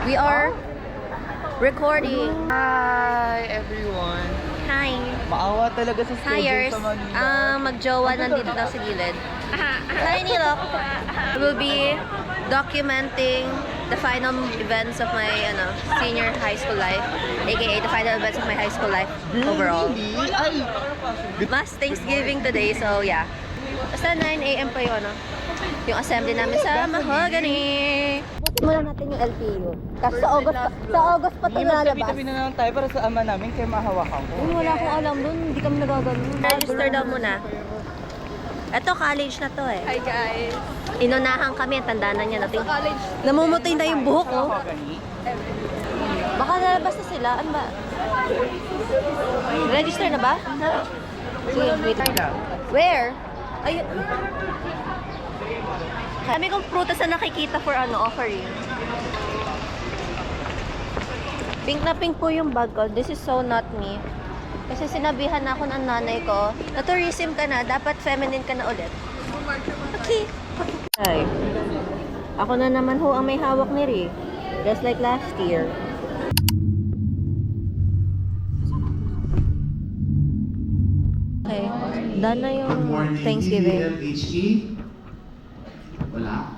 We are recording. Hi everyone! Hi. Maawa talaga sa schedule Hires. sa Manila. Magjowa nandito daw sa gilid. Hi, Nilok. We'll be documenting the final events of my senior high school life, aka the final events of my high school life overall. Ay! Mas Thanksgiving today, so yeah. Basta 9 a.m. pa yung assembly namin sa Mahogany. Buti muna natin yung LPU. Kasi sa August pa ito lalabas. Magtabi-tabi na lang tayo para sa ama namin kaya mahawakan ko. Wala akong alam dun, hindi kami nagagano. Register daw muna. Ito, college na to eh. Hi guys! Inunahan kami, tanda na niya natin. College. Namumutay na yung buhok ko. Mahogany? Baka nalabas na sila. Ano ba? Register na ba? Sige, wait. Where? Ayun. Kami kong prutas na nakikita for offering. Pink na pink po yung bag ko. This is so not me. Kasi sinabihan ako ng nanay ko, na tourism ka na, dapat feminine ka na ulit. Okay. Ay. Ako na naman ho ang may hawak ni Ri. Just like last year. Okay. Done na yung Thanksgiving. Wala.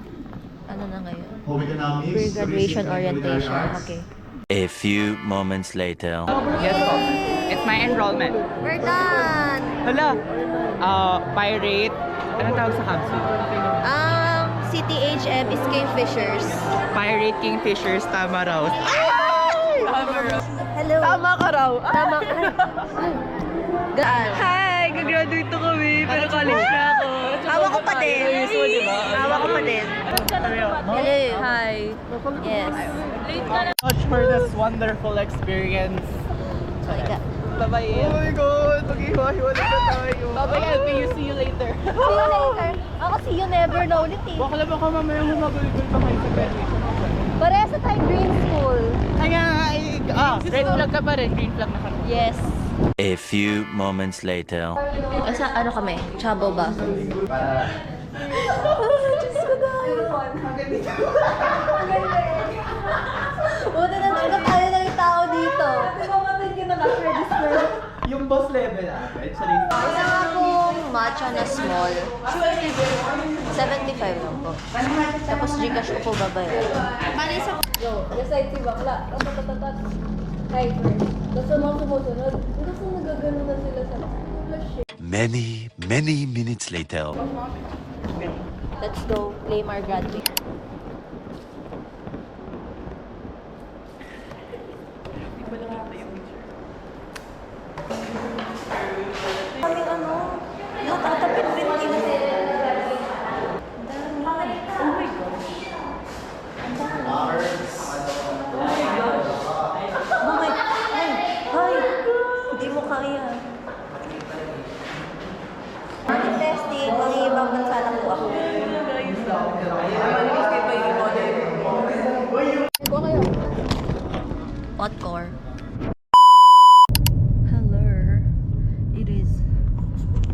Ano na ngayon? Home economics. Pre-graduation orientation. Okay. A few moments later. Yes po. It's my enrollment. We're done! Hala! Pirate. Anong tawag sa capsule? CTHM is Kingfishers. Pirate Kingfishers, tama raw. Ay! Tama raw. Hello. Tama ka raw. Tama. Gaan. Hi! Gagraduate na kami, pero college na ako. Hawa ko pa din. Diba? Hawa ko pa din. Hello. Hi! Yes. Much for this wonderful experience. Bye-bye. Oh my God! Mag-iwa-iwa na tayo. Bye-bye, LPU. See you later. See you later. Ako see you never na ulit eh. Baka lang baka mamaya humagulgul pa kayo sa graduation. Parehas na tayo green school. Kaya, red flag ka pa rin. Green flag na kami. Yes. A few moments later. Sa ano kami? Chabo ba? Buti na tanggap tayo ng tao dito. Yung boss level actually. Isa nga pong matcha na small. 75 lang po. Tapos Gcash ko po babayaran. Yo, decide si bakla. Ratatatat. Hi, friend. Gusto mo sumusunod? Gusto nagagano na sila sa shit. Many minutes later. Let's go claim our graduate. Kaming natatapit din din. Oh my gosh. Oh my God. Ay, hindi mo kaya. Market testing, mga ibang bansa lang po ako. Podcore. Hello. It is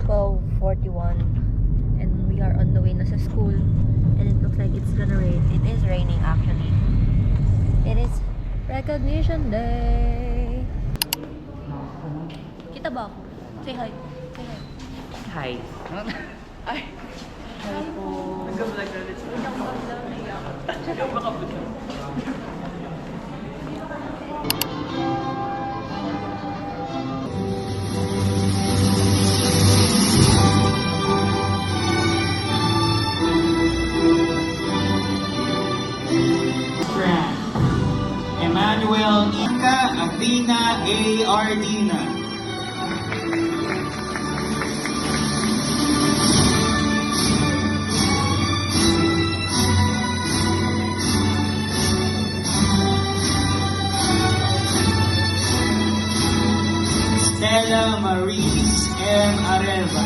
12:41 and we are on the way na sa school and it looks like it's gonna rain. It is raining actually. It is Recognition Day. Kita ba ako? Say hi. Say hi. Hi. Ay. Hi po. Nag-vlog na ulit. Emmanuel Ika Athena A. Ardina. Stella Maurice M. Areva.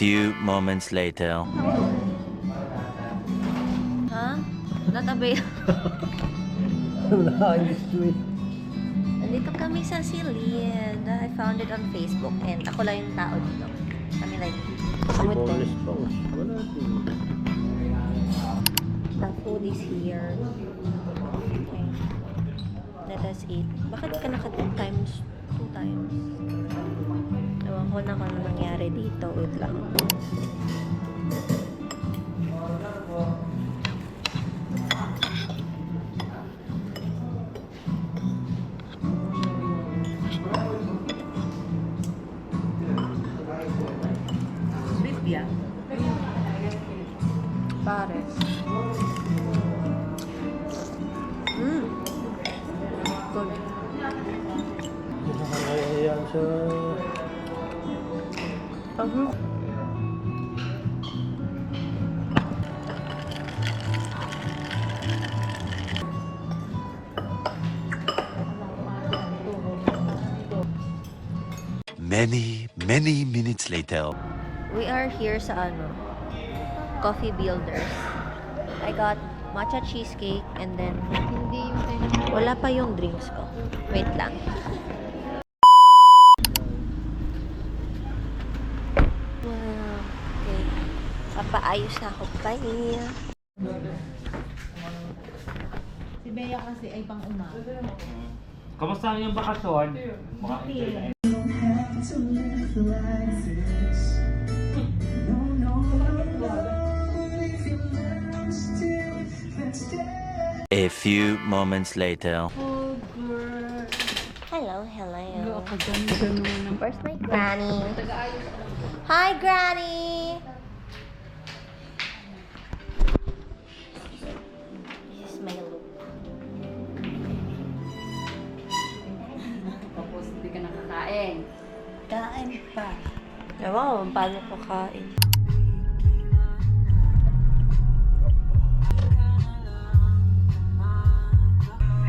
few moments later. Ha? Not available. Nandito kami sa Silid. I found it on Facebook and ako lang yung tao dito. Kami like, kamit din. The food is here. Okay. Let us eat. Bakit ka times 2 times? Ewan ko na kung ano nangyari dito. Wait lang. Bibia. Pares. Good. Many minutes later. We are here sa Coffee Builders. I got matcha cheesecake and then wala pa yung drinks ko. Wait lang. Wow. Okay. Papaayos na ako. Bye. Si Bea kasi ay pang umaga. Kamusta ang iyong bakasyon? A few moments later. Hello. Where's my granny? Hi, granny! This is my look. Tapos hindi ka nakakain. Kain pa. Wow, paano ko kain?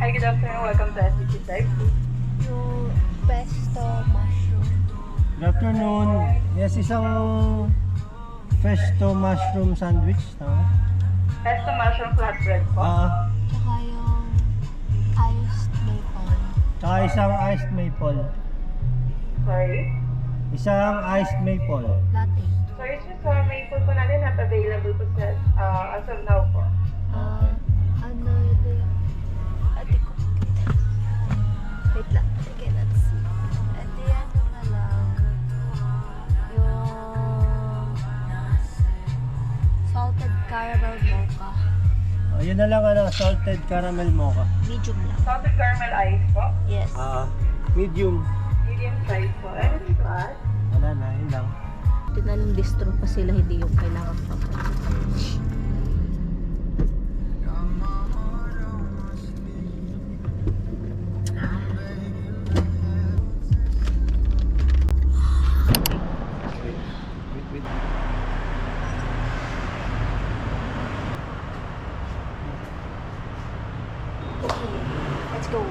Hi, good afternoon. Welcome to SCG Type. Yung pesto mushroom. Good afternoon. Yes, isang pesto mushroom sandwich. Tama? Pesto mushroom flatbread po. Tsaka yung iced maple. Tsaka isang iced maple. Sorry. Isang iced maple. Latte. Sorry, just maple po natin not available po sa as of now po. Ano ito yung... Ate ko. Wait lang. I cannot see. Ate, ano nga lang. Yung... salted caramel mocha. Yun na lang salted caramel mocha. Medium lang. Salted caramel ice po. Yes. Medium. Medium size po. Anything to add? Wala na, yun lang. Tinanong distro pa sila, hindi yung kailangan pa. Let's go.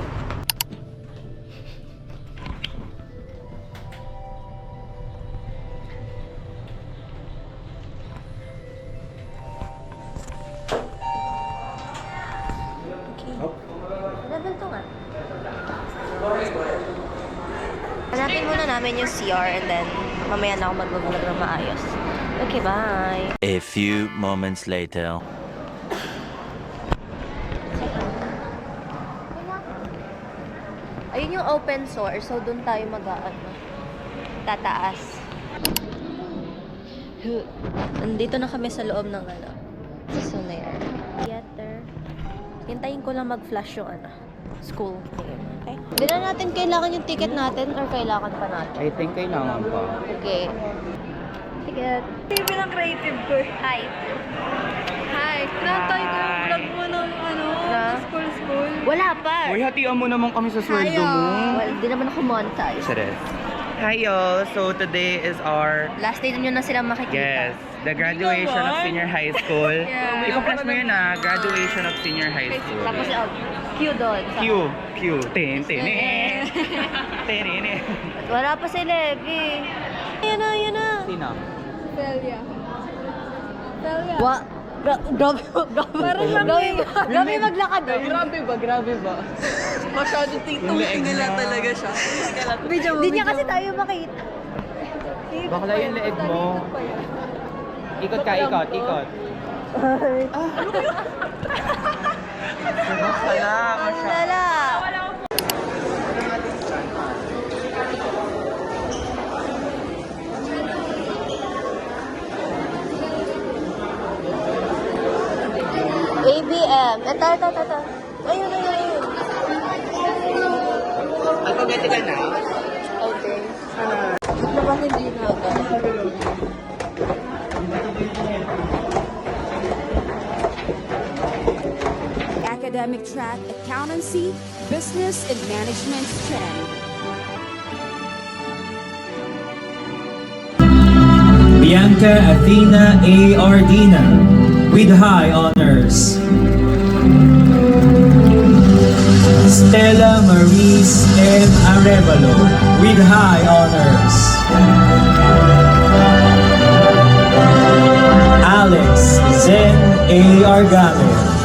Level 2 nga. Hanapin muna namin yung CR and then mamaya na ako mag-vlog na maayos. Okay, bye! A few moments later. Ayun yung open source, so dun tayo tataas. Nandito na kami sa loob ng Sonair Theater. Hintayin ko lang mag-flash yung school name. Okay? Hindi na natin kailangan yung ticket natin or kailangan pa natin? I think kailangan pa. Okay. Ticket. TV ng creative ko. Hi. Hi. Natay ko yung vlog mo ng Na? school. Wala pa. Uy, hatian mo naman kami sa sweldo mo. Well, di naman ako monetize. Serious. Hi y'all! So today is our Last day nyo na sila makikita. the graduation of senior high school. Yeah. Iko-flash mo yun graduation of senior high school. Tapos, Q doon. Q. Tin. Wala pa sila, eh. Yan na. Sino? Celia. Celia. Grabe maglakad. Grabe ba? Masyado tingtingala talaga siya. Hindi niya kasi tayo makita. Bakla yung leeg mo. Ikot ka, ikot. Ang lala. ABM. Ito. Ayun. Alphabetical na? Okay. Diba hindi na ako? Academic track, accountancy, business, and management trend. Bianca Athena A. Ardina with high honors. Stella Maurice M. Arevalo with high honors. Alex Zen A. Argame